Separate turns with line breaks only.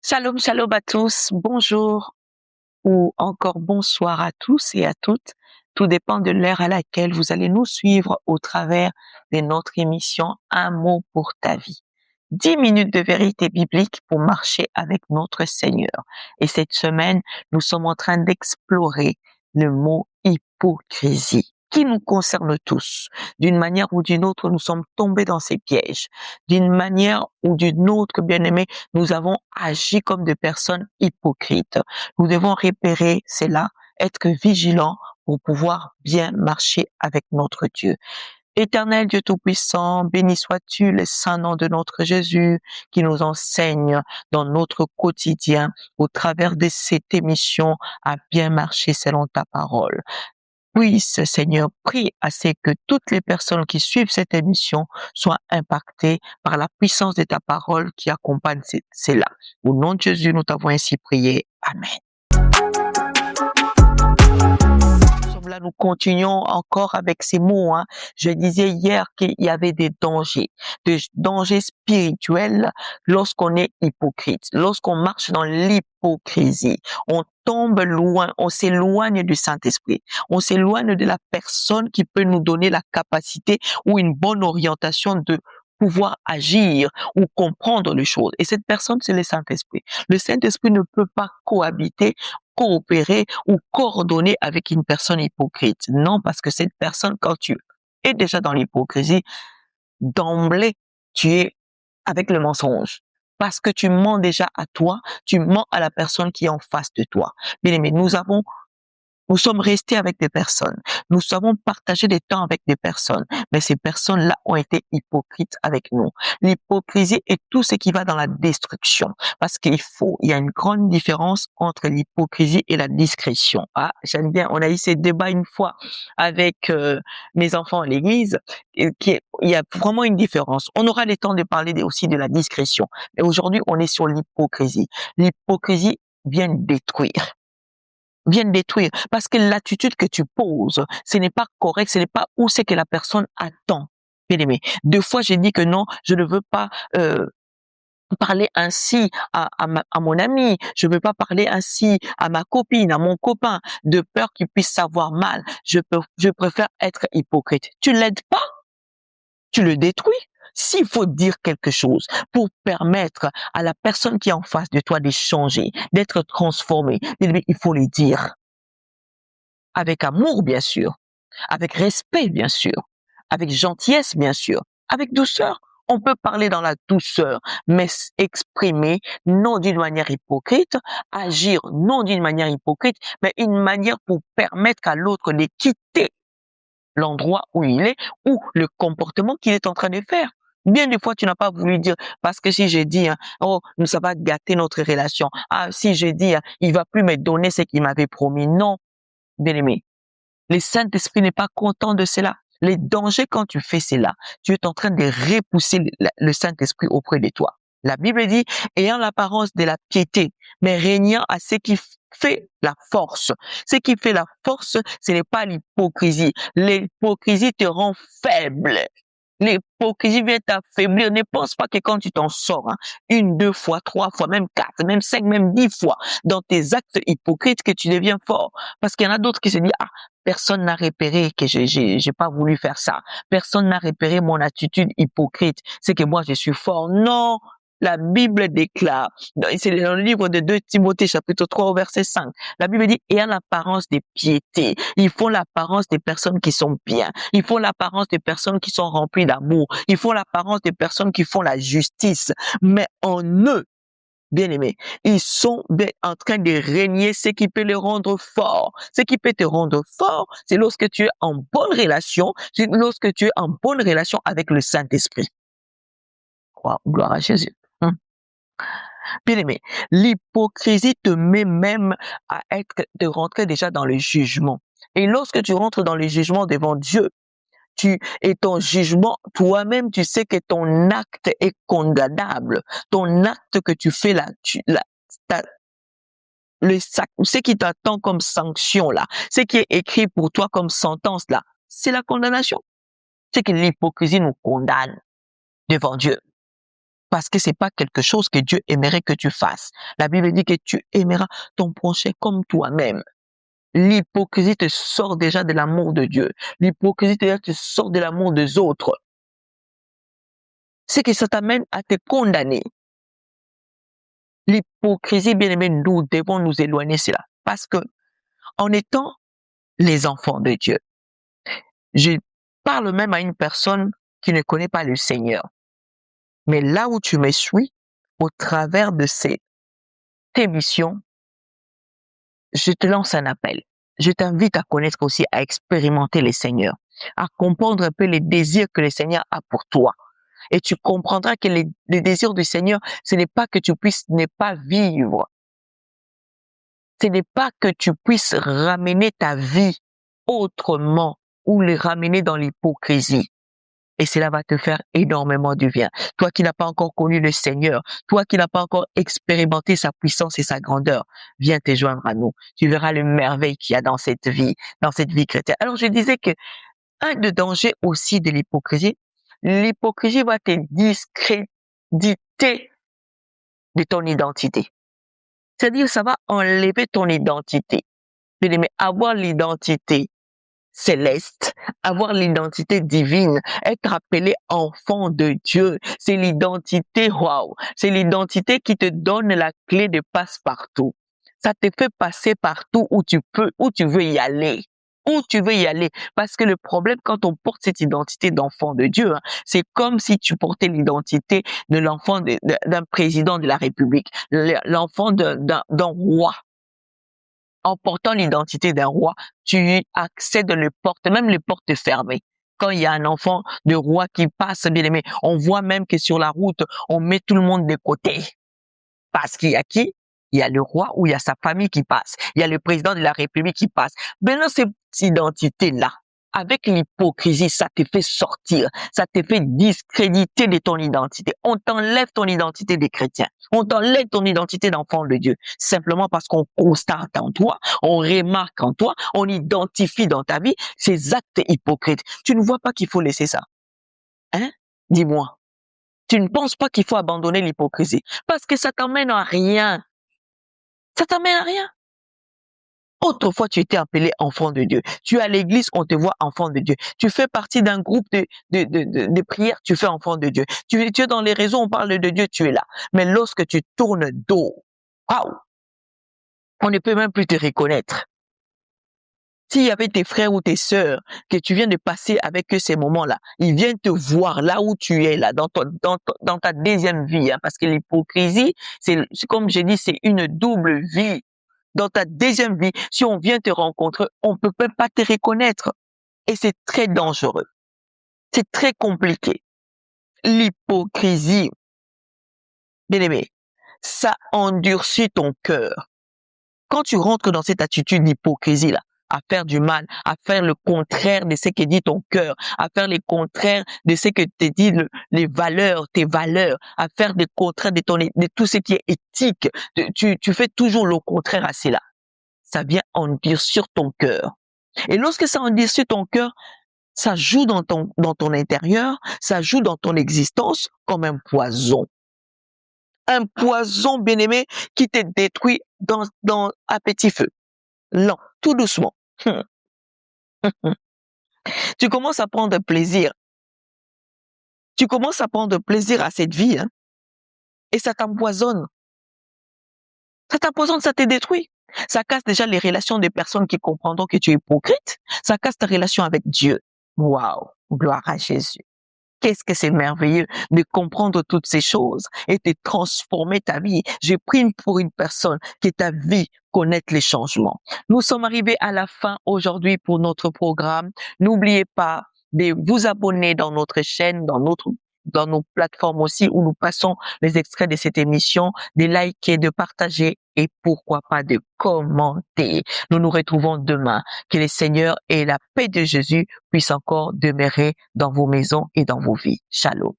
Shalom, shalom à tous, bonjour ou encore bonsoir à tous et à toutes. Tout dépend de l'heure à laquelle vous allez nous suivre au travers de notre émission Un mot pour ta vie. 10 minutes de vérité biblique pour marcher avec notre Seigneur. Et cette semaine, nous sommes en train d'explorer le mot hypocrisie qui nous concerne tous. D'une manière ou d'une autre, nous sommes tombés dans ces pièges. D'une manière ou d'une autre, bien-aimés, nous avons agi comme des personnes hypocrites. Nous devons repérer cela, être vigilants pour pouvoir bien marcher avec notre Dieu. Éternel Dieu Tout-Puissant, béni sois-tu le saint nom de notre Jésus qui nous enseigne dans notre quotidien au travers de cette émission à bien marcher selon ta parole. Puisse, Seigneur, prie à ce que toutes les personnes qui suivent cette émission soient impactées par la puissance de ta parole qui accompagne cela. Au nom de Jésus, nous t'avons ainsi prié. Amen. Là, nous continuons encore avec ces mots. Je disais hier qu'il y avait des dangers spirituels lorsqu'on est hypocrite, lorsqu'on marche dans l'hypocrisie. On tombe loin, on s'éloigne du Saint-Esprit, on s'éloigne de la personne qui peut nous donner la capacité ou une bonne orientation de pouvoir agir ou comprendre les choses. Et cette personne, c'est le Saint-Esprit. Le Saint-Esprit ne peut pas coopérer ou coordonner avec une personne hypocrite. Non, parce que cette personne, quand tu es déjà dans l'hypocrisie, d'emblée, tu es avec le mensonge. Parce que tu mens déjà à toi, tu mens à la personne qui est en face de toi. Bien aimé, nous sommes restés avec des personnes. Nous avons partagé des temps avec des personnes. Mais ces personnes-là ont été hypocrites avec nous. L'hypocrisie est tout ce qui va dans la destruction. Parce il y a une grande différence entre l'hypocrisie et la discrétion. J'aime bien, on a eu ces débats une fois avec mes enfants à l'église. Il y a vraiment une différence. On aura le temps de parler aussi de la discrétion. Mais aujourd'hui, on est sur l'hypocrisie. L'hypocrisie vient détruire. Parce que l'attitude que tu poses, ce n'est pas correct, ce n'est pas où c'est que la personne attend. Bien aimé. 2 fois, j'ai dit que non, je ne veux pas parler ainsi à mon ami, je ne veux pas parler ainsi à ma copine, à mon copain, de peur qu'il puisse savoir mal. Je préfère être hypocrite. Tu l'aides pas, tu le détruis. S'il faut dire quelque chose pour permettre à la personne qui est en face de toi de changer, d'être transformée, il faut le dire. Avec amour, bien sûr, avec respect, bien sûr, avec gentillesse, bien sûr, avec douceur. On peut parler dans la douceur, mais exprimer non d'une manière hypocrite, agir non d'une manière hypocrite, mais une manière pour permettre à l'autre de quitter l'endroit où il est ou le comportement qu'il est en train de faire. Bien des fois, tu n'as pas voulu dire, parce que si j'ai dit, oh, ça va gâter notre relation. Si j'ai dit, il va plus me donner ce qu'il m'avait promis. Non, bien aimé. Le Saint-Esprit n'est pas content de cela. Les dangers quand tu fais cela, tu es en train de repousser le Saint-Esprit auprès de toi. La Bible dit, ayant l'apparence de la piété, mais régnant à ce qui fait la force. Ce qui fait la force, ce n'est pas l'hypocrisie. L'hypocrisie te rend faible. L'hypocrisie vient t'affaiblir. Ne pense pas que quand tu t'en sors, 1, 2 fois, 3 fois, même 4, même 5, même 10 fois, dans tes actes hypocrites, que tu deviens fort. Parce qu'il y en a d'autres qui se disent, personne n'a repéré que j'ai pas voulu faire ça. Personne n'a repéré mon attitude hypocrite. C'est que moi, je suis fort. Non! La Bible déclare, c'est dans le livre de 2 Timothée, chapitre 3, au verset 5. La Bible dit, ayant l'apparence de piété. Ils font l'apparence des personnes qui sont bien. Ils font l'apparence des personnes qui sont remplies d'amour. Ils font l'apparence des personnes qui font la justice. Mais en eux, bien-aimés, ils sont en train de régner, ce qui peut les rendre forts. Ce qui peut te rendre fort, c'est lorsque tu es en bonne relation, c'est lorsque tu es en bonne relation avec le Saint-Esprit. Gloire à Jésus. Bien-aimé, l'hypocrisie te met même de rentrer déjà dans le jugement. Et lorsque tu rentres dans le jugement devant Dieu, et ton jugement, toi-même, tu sais que ton acte est condamnable. Ton acte que tu fais là, ce qui t'attend comme sanction là, ce qui est écrit pour toi comme sentence là, c'est la condamnation. C'est que l'hypocrisie nous condamne devant Dieu. parce que c'est pas quelque chose que Dieu aimerait que tu fasses. La Bible dit que tu aimeras ton prochain comme toi-même. L'hypocrisie te sort déjà de l'amour de Dieu. L'hypocrisie te sort de l'amour des autres. C'est que ça t'amène à te condamner. L'hypocrisie, bien aimé, nous devons nous éloigner de cela. Parce que, en étant les enfants de Dieu, je parle même à une personne qui ne connaît pas le Seigneur. Mais là où tu me suis, au travers de cette émission, je te lance un appel. Je t'invite à connaître aussi, à expérimenter le Seigneur, à comprendre un peu les désirs que le Seigneur a pour toi. Et tu comprendras que les désirs du Seigneur, ce n'est pas que tu puisses ne pas vivre. Ce n'est pas que tu puisses ramener ta vie autrement ou le ramener dans l'hypocrisie. Et cela va te faire énormément du bien. Toi qui n'as pas encore connu le Seigneur, toi qui n'as pas encore expérimenté sa puissance et sa grandeur, viens te joindre à nous. Tu verras le merveille qu'il y a dans cette vie chrétienne. Alors je disais que un des dangers aussi de l'hypocrisie va te discréditer de ton identité. C'est-à-dire, ça va enlever ton identité. Mais avoir l'identité céleste, avoir l'identité divine, être appelé enfant de Dieu, c'est l'identité, waouh, c'est l'identité qui te donne la clé de passe-partout. Ça te fait passer partout où tu veux y aller. Où tu veux y aller. Parce que le problème, quand on porte cette identité d'enfant de Dieu, c'est comme si tu portais l'identité de l'enfant d'un président de la République, l'enfant d'un roi. En portant l'identité d'un roi, tu accèdes les portes, même les portes fermées. Quand il y a un enfant de roi qui passe, bien aimé, on voit même que sur la route, on met tout le monde de côté. Parce qu'il y a qui? Il y a le roi ou il y a sa famille qui passe. Il y a le président de la République qui passe. Maintenant, cette identité-là, avec l'hypocrisie, ça te fait sortir, ça te fait discréditer de ton identité. On t'enlève ton identité de chrétien. On t'enlève ton identité d'enfant de Dieu. Simplement parce qu'on constate en toi, on remarque en toi, on identifie dans ta vie ces actes hypocrites. Tu ne vois pas qu'il faut laisser ça? Hein? Dis-moi. Tu ne penses pas qu'il faut abandonner l'hypocrisie? Parce que ça t'emmène à rien. Ça t'emmène à rien. Autrefois, tu étais appelé enfant de Dieu. Tu es à l'église, on te voit enfant de Dieu. Tu fais partie d'un groupe de prières, tu fais enfant de Dieu. Tu es dans les réseaux, on parle de Dieu, tu es là. Mais lorsque tu tournes dos, waouh, on ne peut même plus te reconnaître. S'il y avait tes frères ou tes sœurs que tu viens de passer avec eux ces moments-là, ils viennent te voir là où tu es, là, dans ta deuxième vie, parce que l'hypocrisie, c'est comme j'ai dit, c'est une double vie. Dans ta deuxième vie, si on vient te rencontrer, on peut même pas te reconnaître. Et c'est très dangereux. C'est très compliqué. L'hypocrisie, bien aimé, ça endurcit ton cœur. Quand tu rentres dans cette attitude d'hypocrisie-là, à faire du mal, à faire le contraire de ce que dit ton cœur, à faire le contraire de ce que te dit tes valeurs, à faire le contraire de tout ce qui est éthique, tu fais toujours le contraire à cela. Ça vient endurcir ton cœur. Et lorsque ça endurcit ton cœur, ça joue dans ton intérieur, ça joue dans ton existence comme un poison. Un poison, bien-aimé, qui te détruit à petit feu. Lent, tout doucement. Tu commences à prendre plaisir. Tu commences à prendre plaisir à cette vie, et ça t'empoisonne. Ça t'empoisonne, ça te détruit. Ça casse déjà les relations des personnes qui comprendront que tu es hypocrite. Ça casse ta relation avec Dieu. Waouh, gloire à Jésus. Qu'est-ce que c'est merveilleux de comprendre toutes ces choses et de transformer ta vie. Je prie pour une personne que ta vie connaisse les changements. Nous sommes arrivés à la fin aujourd'hui pour notre programme. N'oubliez pas de vous abonner dans notre chaîne, dans nos plateformes aussi où nous passons les extraits de cette émission, de liker, de partager et pourquoi pas de commenter. Nous nous retrouvons demain. Que le Seigneur et la paix de Jésus puissent encore demeurer dans vos maisons et dans vos vies. Shalom.